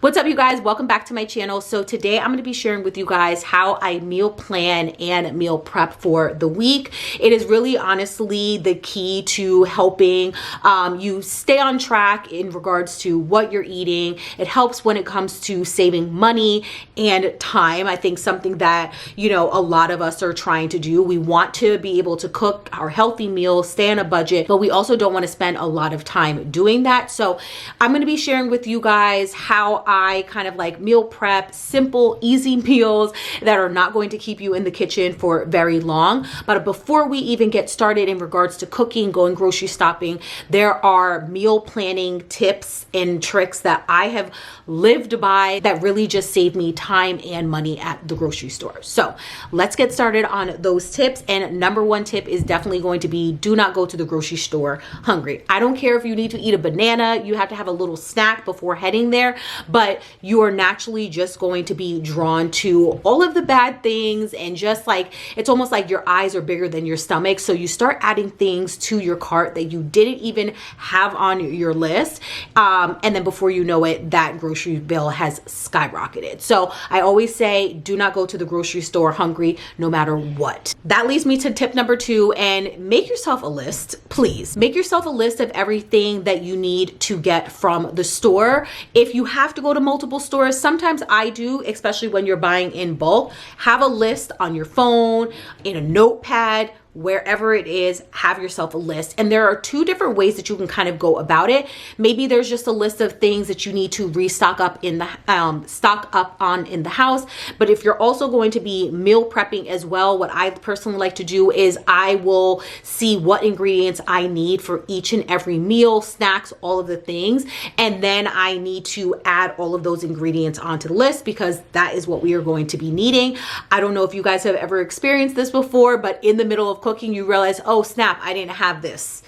What's up, you guys? Welcome back to my channel. So today I'm going to be sharing with you guys how I meal plan and meal prep for the week. It is really honestly the key to helping you stay on track in regards to what you're eating. It helps when it comes to saving money and time. I think something that, a lot of us are trying to do. We want to be able to cook our healthy meals, stay on a budget, but we also don't want to spend a lot of time doing that. So I'm going to be sharing with you guys how I kind of like meal prep, simple, easy meals that are not going to keep you in the kitchen for very long. But before we even get started in regards to cooking, going grocery shopping, there are meal planning tips and tricks that I have lived by that really just save me time and money at the grocery store. So let's get started on those tips. And number one tip is definitely going to be, do not go to the grocery store hungry. I don't care if you need to eat a banana, you have to have a little snack before heading there, but you are naturally just going to be drawn to all of the bad things, and just like, it's almost like your eyes are bigger than your stomach. So you start adding things to your cart that you didn't even have on your list. And then before you know it, that grocery bill has skyrocketed. So I always say, do not go to the grocery store hungry, no matter what. That leads me to tip number two, and make yourself a list, please. Make yourself a list of everything that you need to get from the store. If you have to go to multiple stores, sometimes I do, especially when you're buying in bulk, have a list on your phone, in a notepad, wherever it is, have yourself a list. And there are two different ways that you can kind of go about it. Maybe there's just a list of things that you need to restock up in the stock up on in the house. But if you're also going to be meal prepping as well, what I personally like to do is I will see what ingredients I need for each and every meal, snacks, all of the things. And then I need to add all of those ingredients onto the list, because that is what we are going to be needing. I don't know if you guys have ever experienced this before, but in the middle of cooking, you realize, oh snap, I didn't have this.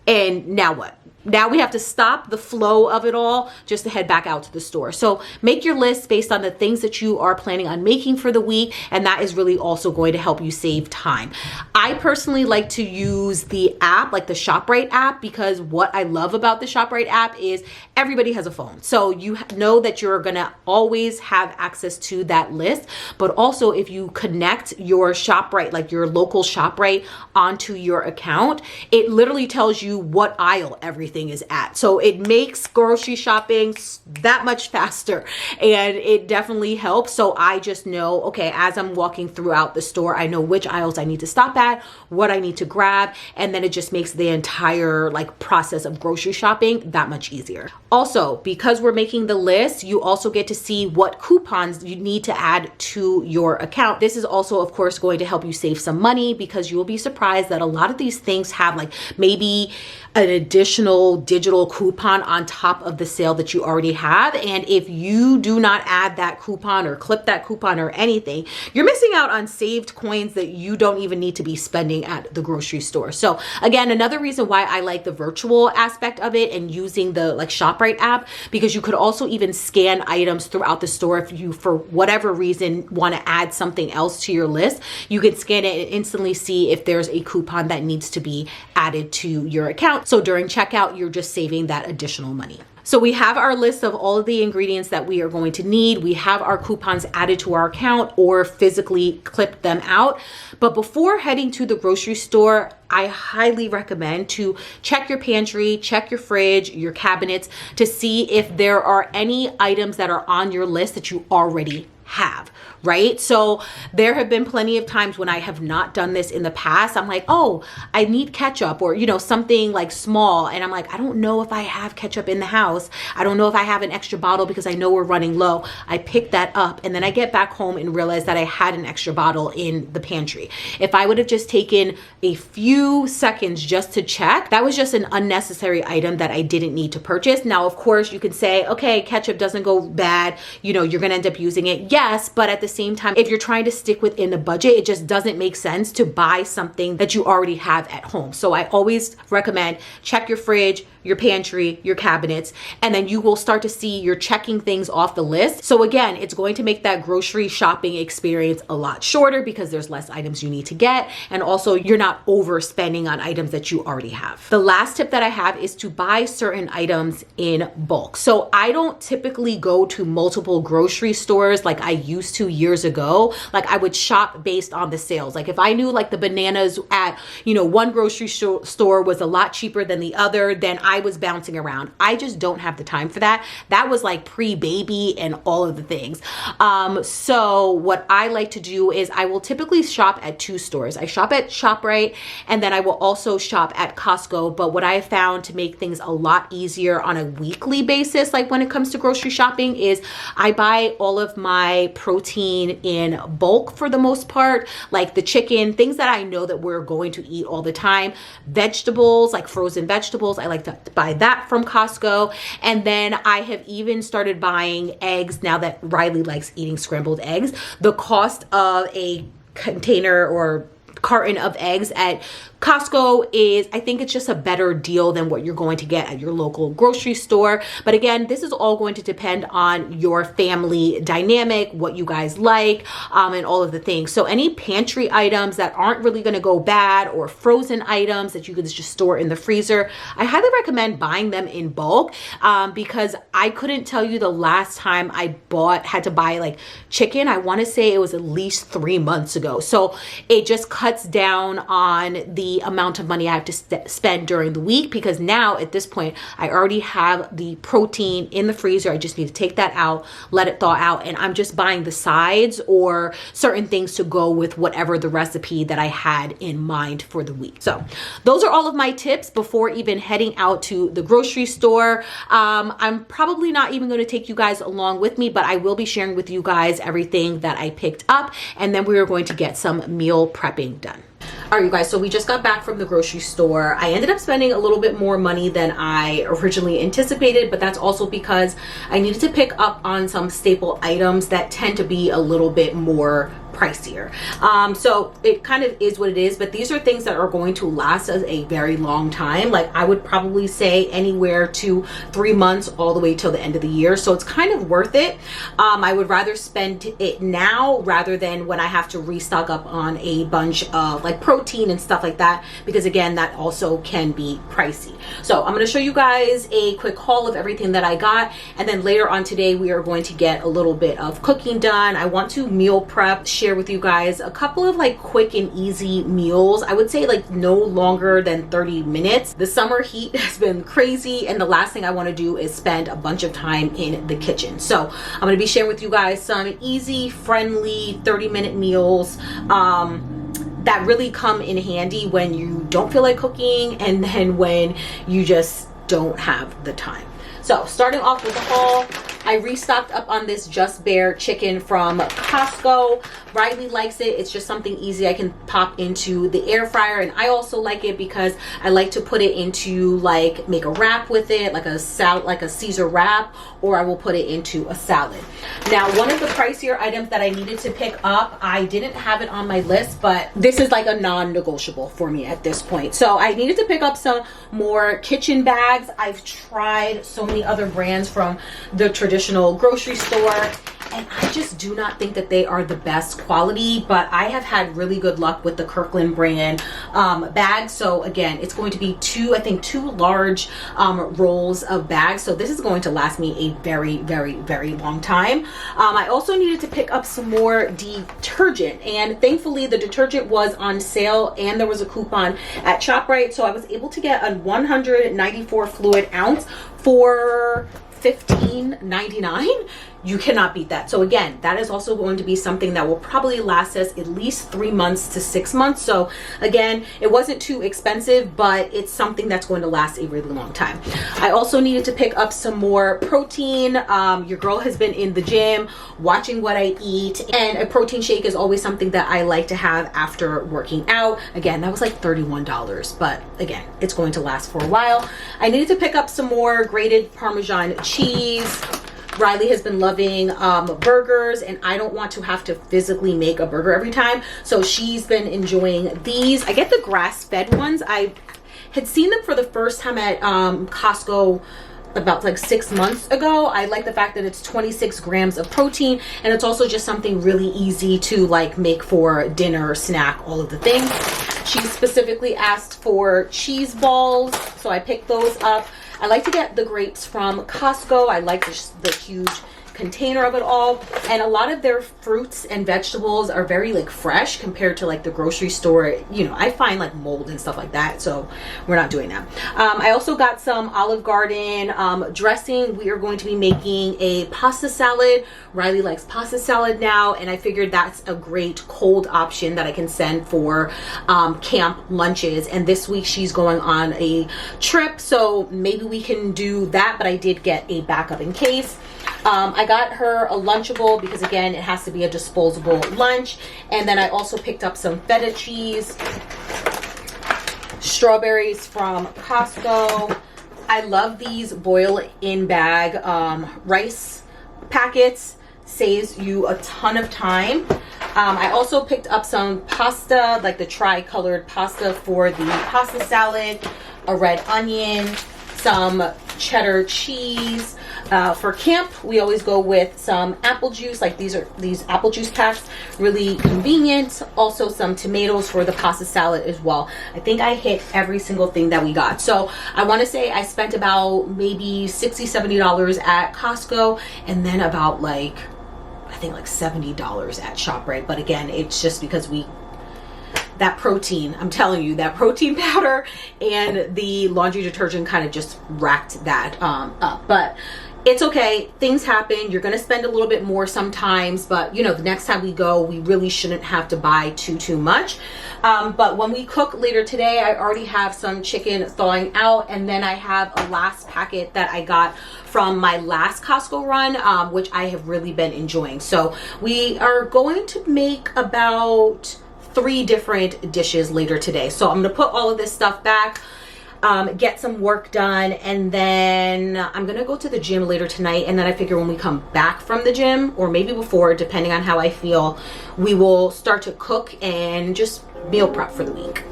And now what? Now we have to stop the flow of it all just to head back out to the store. So make your list based on the things that you are planning on making for the week, and that is really also going to help you save time. I personally like to use the app, like the ShopRite app, because what I love about the ShopRite app is everybody has a phone. So you know that you're gonna always have access to that list. But also, if you connect your ShopRite, like your local ShopRite, onto your account, it literally tells you what aisle everything is at. So it makes grocery shopping that much faster, and it definitely helps. So I just know, okay, as I'm walking throughout the store, I know which aisles I need to stop at, what I need to grab, and then it just makes the entire process of grocery shopping that much easier. Also, because we're making the list, you also get to see what coupons you need to add to your account. This is also, of course, going to help you save some money, because you will be surprised that a lot of these things have maybe an additional digital coupon on top of the sale that you already have. And if you do not add that coupon or clip that coupon or anything, you're missing out on saved coins that you don't even need to be spending at the grocery store. So again, another reason why I like the virtual aspect of it and using the ShopRite app, because you could also even scan items throughout the store. If you, for whatever reason, want to add something else to your list, you can scan it and instantly see if there's a coupon that needs to be added to your account. So during checkout, you're just saving that additional money. So we have our list of all of the ingredients that we are going to need. We have our coupons added to our account or physically clipped them out. But before heading to the grocery store, I highly recommend to check your pantry, check your fridge, your cabinets, to see if there are any items that are on your list that you already have, right? So there have been plenty of times when I have not done this in the past. I'm like, oh, I need ketchup, or, something small. And I'm like, I don't know if I have ketchup in the house. I don't know if I have an extra bottle because I know we're running low. I pick that up, and then I get back home and realize that I had an extra bottle in the pantry. If I would have just taken a few seconds just to check, that was just an unnecessary item that I didn't need to purchase. Now, of course, you can say, okay, ketchup doesn't go bad. You're going to end up using it. yes, but at the same time, if you're trying to stick within the budget, it just doesn't make sense to buy something that you already have at home. So I always recommend check your fridge, your pantry, your cabinets, and then you will start to see you're checking things off the list. So again, it's going to make that grocery shopping experience a lot shorter because there's less items you need to get, and also you're not overspending on items that you already have. The last tip that I have is to buy certain items in bulk. So I don't typically go to multiple grocery stores like I used to years ago. Like I would shop based on the sales. Like if I knew like the bananas at, one grocery store was a lot cheaper than the other, then I was bouncing around. I just don't have the time for that. That was like pre-baby and all of the things. So what I like to do is I will typically shop at two stores. I shop at ShopRite, and then I will also shop at Costco. But what I found to make things a lot easier on a weekly basis, like when it comes to grocery shopping, is I buy all of my protein in bulk for the most part, like the chicken, things that I know that we're going to eat all the time, vegetables, like frozen vegetables. I like to buy that from Costco. And then I have even started buying eggs now that Riley likes eating scrambled eggs. The cost of a container or carton of eggs at Costco is, I think it's just a better deal than what you're going to get at your local grocery store. But again, this is all going to depend on your family dynamic, what you guys like, and all of the things. So any pantry items that aren't really going to go bad, or frozen items that you could just store in the freezer, I highly recommend buying them in bulk, because I couldn't tell you the last time I had to buy like chicken. I want to say it was at least 3 months ago. So it just cuts down on the amount of money I have to spend during the week, because now at this point I already have the protein in the freezer. I just need to take that out, let it thaw out, and I'm just buying the sides or certain things to go with whatever the recipe that I had in mind for the week. So those are all of my tips before even heading out to the grocery store. I'm probably not even going to take you guys along with me, but I will be sharing with you guys everything that I picked up, and then we are going to get some meal prepping done. All right, you guys, so we just got back from the grocery store. I ended up spending a little bit more money than I originally anticipated, but that's also because I needed to pick up on some staple items that tend to be a little bit more pricier. So it kind of is what it is, but these are things that are going to last us a very long time. Like I would probably say anywhere to 3 months all the way till the end of the year. So it's kind of worth it. I would rather spend it now rather than when I have to restock up on a bunch of like protein and stuff like that, because again, that also can be pricey. So I'm going to show you guys a quick haul of everything that I got, and then later on today we are going to get a little bit of cooking done. I want to meal prep, share with you guys a couple of like quick and easy meals. I would say like no longer than 30 minutes. The summer heat has been crazy, and the last thing I want to do is spend a bunch of time in the kitchen. So I'm going to be sharing with you guys some easy, friendly 30-minute meals that really come in handy when you don't feel like cooking, and then when you just don't have the time. So starting off with the haul, I restocked up on this Just Bare chicken from Costco. Riley likes it. It's just something easy I can pop into the air fryer, and I also like it because I like to put it into like make a wrap with it, like a salad, like a Caesar wrap, or I will put it into a salad. Now, one of the pricier items that I needed to pick up, I didn't have it on my list, but this is like a non-negotiable for me at this point. So I needed to pick up some more kitchen bags. I've tried so many other brands from the traditional grocery store, and I just do not think that they are the best quality, but I have had really good luck with the Kirkland brand bags. So again, it's going to be two large rolls of bags. So this is going to last me a very, very, very long time. I also needed to pick up some more detergent, and thankfully the detergent was on sale and there was a coupon at ShopRite. So I was able to get a 194 fluid ounce for $15.99. You cannot beat that. So again, that is also going to be something that will probably last us at least 3 months to 6 months. So again, it wasn't too expensive, but it's something that's going to last a really long time. I also needed to pick up some more protein. Your girl has been in the gym watching what I eat, and a protein shake is always something that I like to have after working out. Again, that was like $31, but again, it's going to last for a while. I needed to pick up some more grated Parmesan cheese. Riley has been loving burgers, and I don't want to have to physically make a burger every time. So she's been enjoying these. I get the grass-fed ones. I had seen them for the first time at Costco about like 6 months ago. I like the fact that it's 26 grams of protein, and it's also just something really easy to like make for dinner, snack, all of the things. She specifically asked for cheese balls, so I picked those up. I like to get the grapes from Costco. I like the huge container of it all, and a lot of their fruits and vegetables are very like fresh compared to like the grocery store. You know, I find like mold and stuff like that, so we're not doing that. I also got some Olive Garden dressing. We are going to be making a pasta salad. Riley likes pasta salad now, and I figured that's a great cold option that I can send for camp lunches. And this week she's going on a trip, so maybe we can do that, but I did get a backup in case. I got her a Lunchable because, again, it has to be a disposable lunch. And then I also picked up some feta cheese, strawberries from Costco. I love these boil-in-bag rice packets. Saves you a ton of time. I also picked up some pasta, like the tri-colored pasta for the pasta salad, a red onion, some cheddar cheese. For camp, we always go with some apple juice, like these apple juice packs, really convenient. Also some tomatoes for the pasta salad as well. I think I hit every single thing that we got. So I want to say I spent about maybe $60-70 at Costco, and then about like, I think like $70 at ShopRite. But again, it's just because that protein, I'm telling you, that protein powder and the laundry detergent kind of just racked that up. But it's okay, things happen. You're gonna spend a little bit more sometimes, but you know, the next time we go, we really shouldn't have to buy too much. But when we cook later today, I already have some chicken thawing out, and then I have a last packet that I got from my last Costco run, which I have really been enjoying. So we are going to make about 3 different dishes later today. So I'm gonna put all of this stuff back, get some work done, and then I'm gonna go to the gym later tonight. And then I figure when we come back from the gym, or maybe before, depending on how I feel, we will start to cook and just meal prep for the week.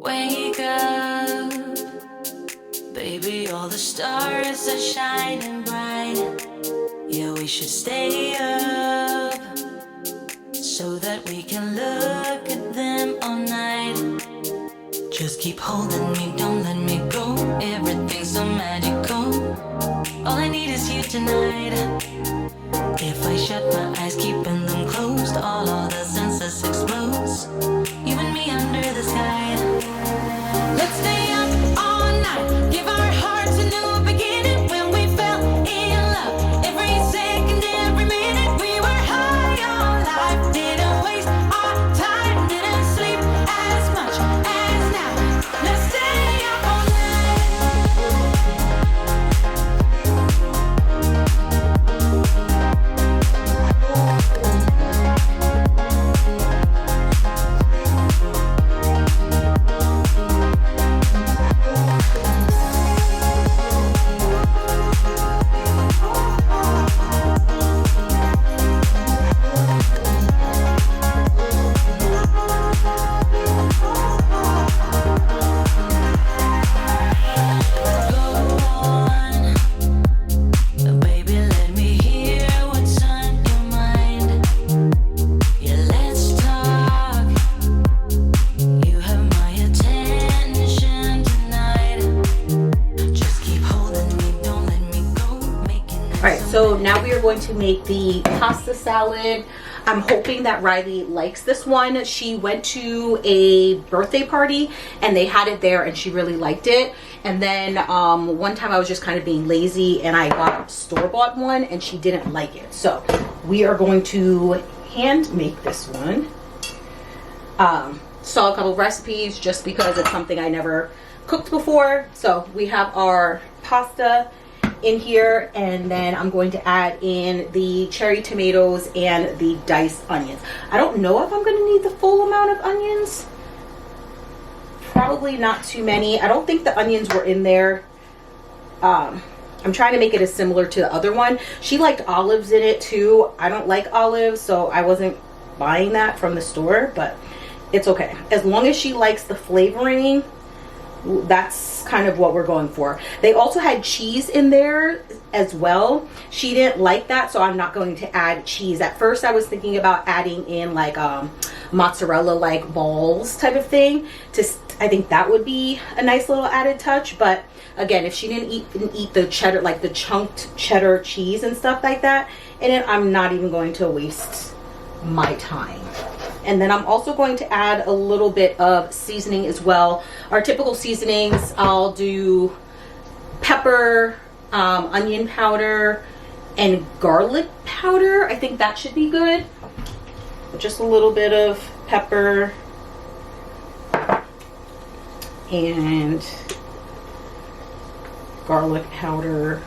Wake up, baby, all the stars are shining bright. Yeah, we should stay up so that we can look at them all night. Just keep holding me, don't let me go. Everything's so magical. All I need is you tonight. If I shut my eyes, keeping them closed, all the senses explodes. You and me under the sky. Let's stay up all night, give our hearts a new beginning. When we fell in love, every second, every minute, we were high on life. Didn't waste our time, didn't sleep as much as now. Let's stay up all So now we are going to make the pasta salad. I'm hoping that Riley likes this one. She went to a birthday party and they had it there and she really liked it. And then one time I was just kind of being lazy and I got store-bought one and she didn't like it. So we are going to hand make this one. Saw a couple of recipes just because it's something I never cooked before. So we have our pasta in here, and then I'm going to add in the cherry tomatoes and the diced onions. I don't know if I'm going to need the full amount of onions. probably not too many. I don't think the onions were in there. I'm trying to make it as similar to the other one. She liked olives in it too. I don't like olives, so I wasn't buying that from the store, but it's okay. As long as she likes the flavoring, that's kind of what we're going for. They also had cheese in there as well. She didn't like that, so I'm not going to add cheese. At first I was thinking about adding in like mozzarella like balls type of thing. I think that would be a nice little added touch, but again, if she didn't eat the cheddar, like the chunked cheddar cheese and stuff like that in it, I'm not even going to waste my time. And then I'm also going to add a little bit of seasoning as well. Our typical seasonings, I'll do pepper, onion powder, and garlic powder. I think that should be good. Just a little bit of pepper and garlic powder.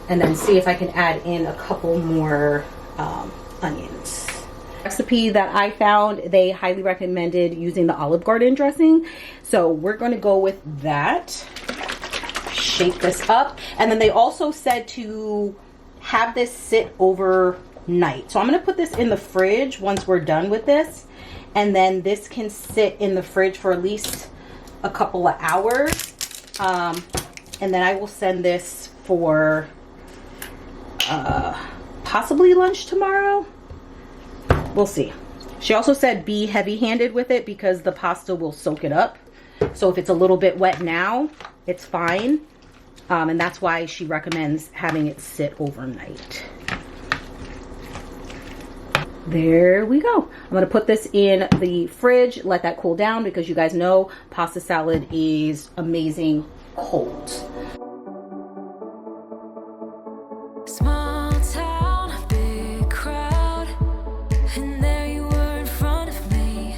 And then see if I can add in a couple more onions. Recipe that I found, they highly recommended using the Olive Garden dressing. So we're going to go with that. Shake this up. And then they also said to have this sit overnight. So I'm going to put this in the fridge once we're done with this. And then this can sit in the fridge for at least a couple of hours. And then I will send this for possibly lunch tomorrow. We'll see. She also said be heavy-handed with it because the pasta will soak it up. So if it's a little bit wet now, it's fine. And that's why she recommends having it sit overnight. There we go. I'm going to put this in the fridge, let that cool down, because you guys know pasta salad is amazing cold. Small town, big crowd, and there you were in front of me.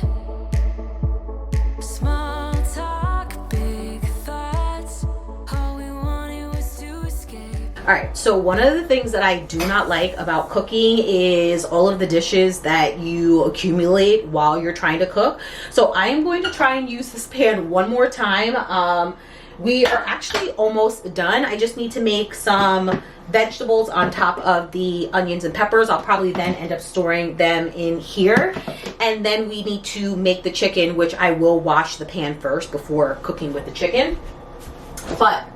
Small talk, big thoughts, all we wanted was to escape. All right, so one of the things that I do not like about cooking is all of the dishes that you accumulate while you're trying to cook. So I am going to try and use this pan one more time. We are actually almost done. I just need to make some vegetables on top of the onions and peppers. I'll probably then end up storing them in here. And then we need to make the chicken, which I will wash the pan first before cooking with the chicken. But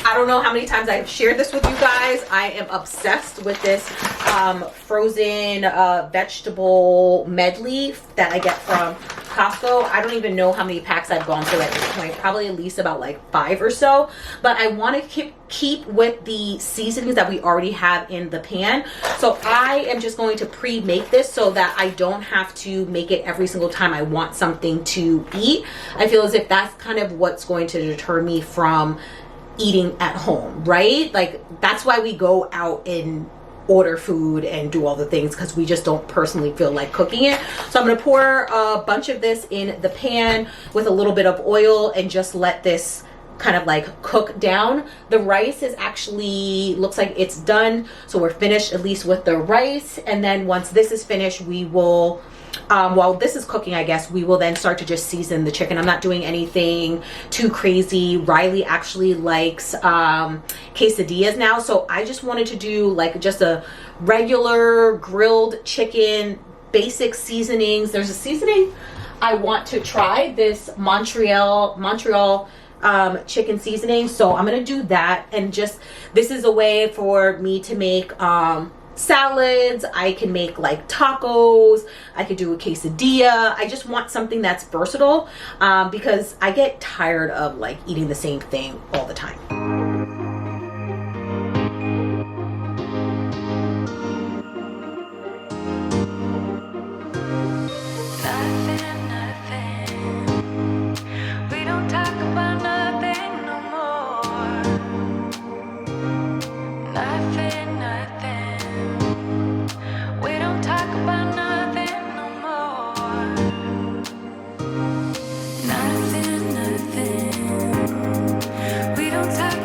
I don't know how many times I've shared this with you guys. I am obsessed with this frozen vegetable medley that I get from Costco. I don't even know how many packs I've gone through at this point. Probably at least about like 5 or so. But I want to keep with the seasonings that we already have in the pan. So I am just going to pre-make this so that I don't have to make it every single time I want something to eat. I feel as if that's kind of what's going to deter me from eating at home, right? Like that's why we go out and order food and do all the things, because we just don't personally feel like cooking it. So I'm going to pour a bunch of this in the pan with a little bit of oil and just let this kind of like cook down. The rice is actually looks like it's done, so we're finished at least with the rice. And then once this is finished, we will while this is cooking, I guess we will then start to just season the chicken. I'm not doing anything too crazy. Riley actually likes quesadillas now, so I just wanted to do like just a regular grilled chicken, basic seasonings. There's a seasoning I want to try, this Montreal chicken seasoning, so I'm gonna do that. And just this is a way for me to make salads. I can make like tacos. I could do a quesadilla. I just want something that's versatile because I get tired of like eating the same thing all the time. We don't talk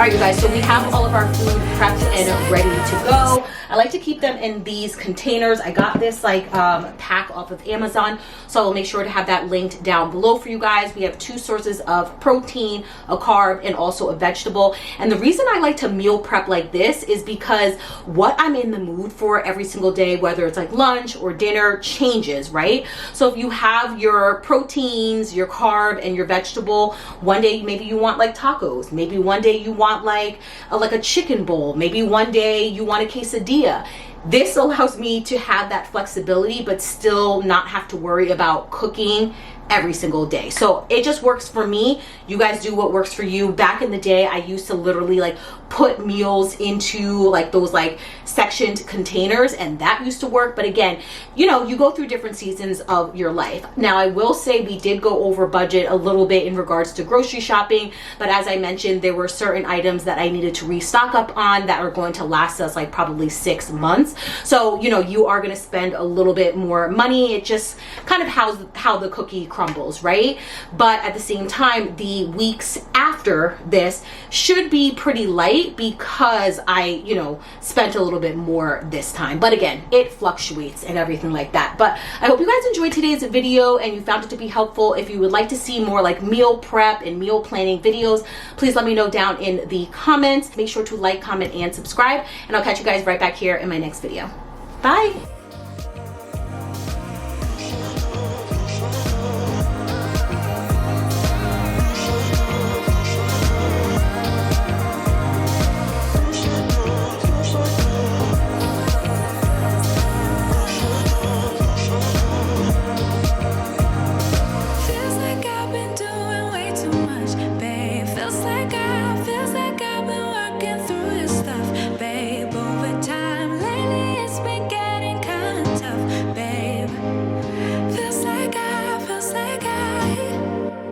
right, you guys, so we have all of our food prepped and ready to go. I like to keep them in these containers. I got this like pack off of Amazon, so I'll make sure to have that linked down below for you guys. We have 2 sources of protein, a carb, and also a vegetable. And the reason I like to meal prep like this is because what I'm in the mood for every single day, whether it's like lunch or dinner, changes, right? So if you have your proteins, your carb, and your vegetable, one day maybe you want like tacos, maybe one day you want like a chicken bowl, maybe one day you want a quesadilla. This allows me to have that flexibility but still not have to worry about cooking every single day. So it just works for me. You guys do what works for you. Back in the day, I used to literally like put meals into like those like sectioned containers, and that used to work. But again, you know, you go through different seasons of your life. Now, I will say we did go over budget a little bit in regards to grocery shopping, but as I mentioned, there were certain items that I needed to restock up on that are going to last us like probably 6 months. So, you know, you are going to spend a little bit more money. It just kind of how the cookie crumbles, right? But at the same time, the weeks after this should be pretty light because I, you know, spent a little bit more this time. But again, it fluctuates and everything like that. But I hope you guys enjoyed today's video and you found it to be helpful. If you would like to see more like meal prep and meal planning videos, please let me know down in the comments. Make sure to like, comment, and subscribe, and I'll catch you guys right back here in my next video. Bye.